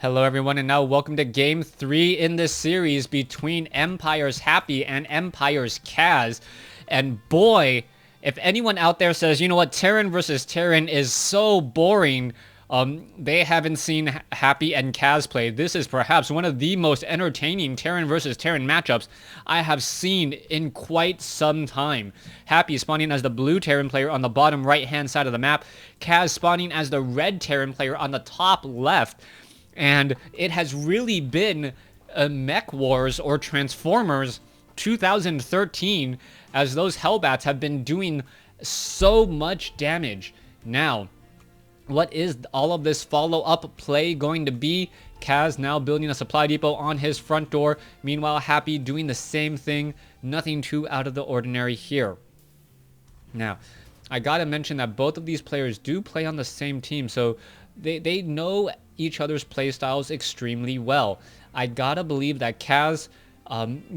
Hello everyone, and now welcome to Game 3 in this series between Empire's Happy and Empire's Kaz. And boy, if anyone out there says, you know what, Terran versus Terran is so boring, they haven't seen Happy and Kaz play. This is perhaps one of the most entertaining Terran versus Terran matchups I have seen in quite some time. Happy spawning as the blue Terran player on the bottom right-hand side of the map, Kaz spawning as the red Terran player on the top left. And it has really been a Mech Wars or Transformers 2013, as those Hellbats have been doing so much damage. Now, what is all of this follow-up play going to be? Kaz now building a supply depot on his front door. Meanwhile, Happy doing the same thing. Nothing too out of the ordinary here. Now, I gotta mention that both of these players do play on the same team, so they know each other's playstyles extremely well. I gotta believe that Kaz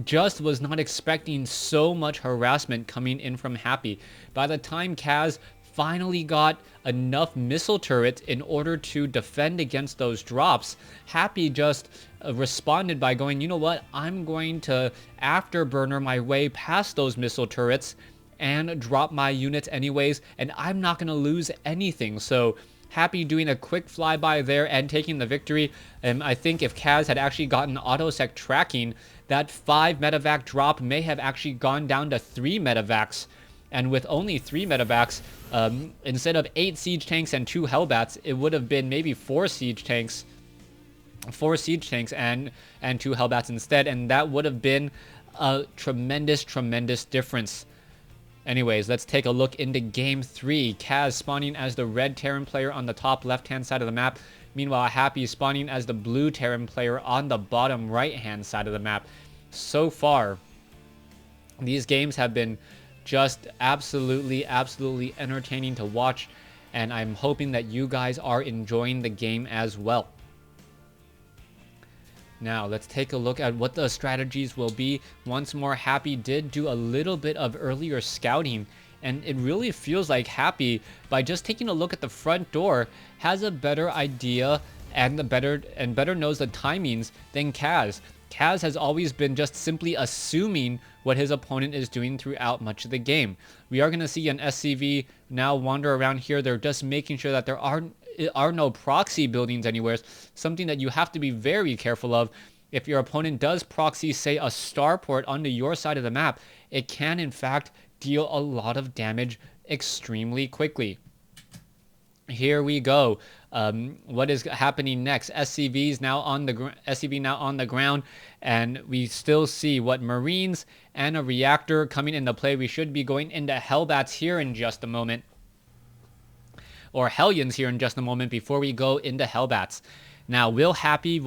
just was not expecting so much harassment coming in from Happy. By the time Kaz finally got enough missile turrets in order to defend against those drops, Happy just responded by going, you know what, I'm going to afterburner my way past those missile turrets and drop my units anyways, and I'm not going to lose anything. So Happy doing a quick flyby there and taking the victory. I think if Kaz had actually gotten autosec tracking, that 5 medevac drop may have actually gone down to 3 medevacs. And with only 3 medevacs, instead of 8 siege tanks and 2 Hellbats, it would have been maybe 4 siege tanks. 4 siege tanks and 2 Hellbats instead, and that would have been a tremendous difference. Anyways, let's take a look into Game 3. Kaz spawning as the red Terran player on the top left-hand side of the map. Meanwhile, Happy spawning as the blue Terran player on the bottom right-hand side of the map. So far, these games have been just absolutely entertaining to watch, and I'm hoping that you guys are enjoying the game as well. Now, let's take a look at what the strategies will be. Once more, Happy did do a little bit of earlier scouting, and it really feels like Happy, by just taking a look at the front door, has a better idea and better knows the timings than Kaz. Kaz has always been just simply assuming what his opponent is doing throughout much of the game. We are going to see an SCV now wander around here. They're just making sure that there are no proxy buildings anywhere, something that you have to be very careful of. If your opponent does proxy, say, a starport onto your side of the map, it can in fact deal a lot of damage extremely quickly. Here we go. What is happening next? SCV now on the ground, and we still see what Marines and a reactor coming into play. We should be going into Hellbats here in just a moment, or Hellions here in just a moment before we go into Hellbats. Now, will Kaz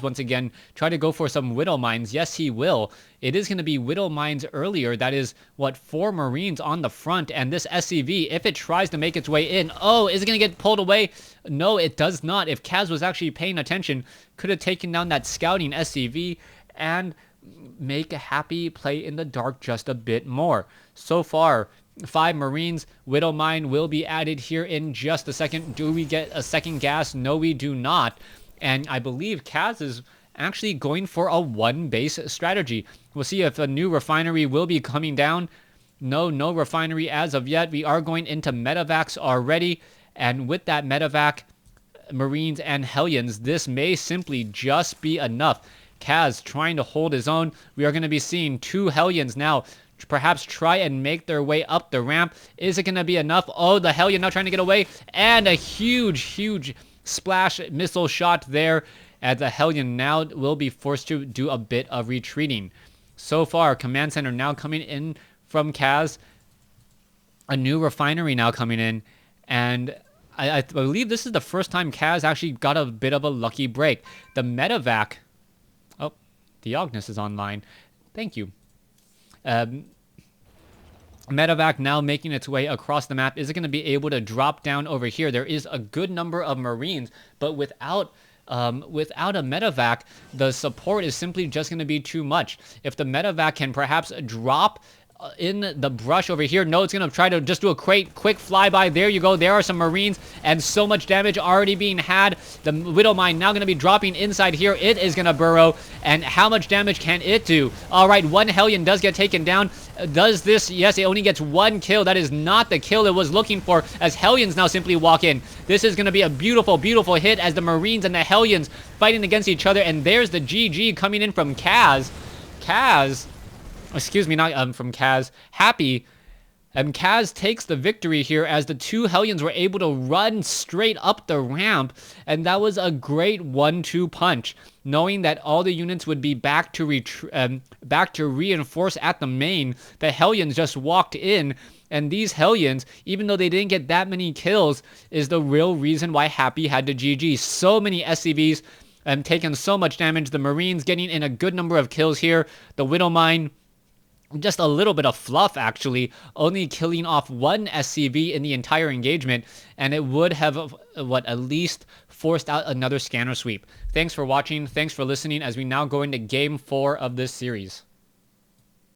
once again try to go for some Widow Mines? Yes, he will. It is going to be Widow Mines earlier. That is, 4 Marines on the front, and this SCV, if it tries to make its way in, oh, is it going to get pulled away? No, it does not. If Kaz was actually paying attention, could have taken down that scouting SCV and make Happy play in the dark just a bit more. So far, 5 Marines. Widow Mine will be added here in just a second. Do we get a second gas? No, we do not. And I believe Kaz is actually going for a 1 base strategy. We'll see if a new refinery will be coming down. No refinery as of yet. We are going into medevacs already. And with that medevac, Marines and Hellions, this may simply just be enough. Kaz trying to hold his own. We are going to be seeing 2 Hellions now perhaps try and make their way up the ramp. Is it going to be enough? Oh, the Hellion now trying to get away, and a huge splash missile shot there, as the Hellion now will be forced to do a bit of retreating. So far, command center now coming in from Kaz, a new refinery now coming in, and I believe this is the first time Kaz actually got a bit of a lucky break. The medevac, oh, Diognis is online, thank you. Medevac now making its way across the map. Is it going to be able to drop down over here? There is a good number of Marines, but without a medevac, the support is simply just going to be too much. If the medevac can perhaps drop in the brush over here. No, it's gonna try to just do a quick flyby. There you go. There are some Marines, and so much damage already being had. The Widow Mine now gonna be dropping inside here. It is gonna burrow, and how much damage can it do? All right, one Hellion does get taken down. Does this? Yes, it only gets one kill. That is not the kill it was looking for, as Hellions now simply walk in. This is gonna be a beautiful, beautiful hit as the Marines and the Hellions fighting against each other, and there's the GG coming in from Kaz. Excuse me, not from Kaz. Happy. Kaz takes the victory here as the two Hellions were able to run straight up the ramp, and that was a great 1-2 punch. Knowing that all the units would be back to reinforce at the main, the Hellions just walked in, and these Hellions, even though they didn't get that many kills, is the real reason why Happy had to GG. So many SCVs taking so much damage. The Marines getting in a good number of kills here. The Widow Mine, just a little bit of fluff, actually, only killing off one SCV in the entire engagement, and it would have, at least forced out another scanner sweep. Thanks for watching. Thanks for listening as we now go into Game 4 of this series.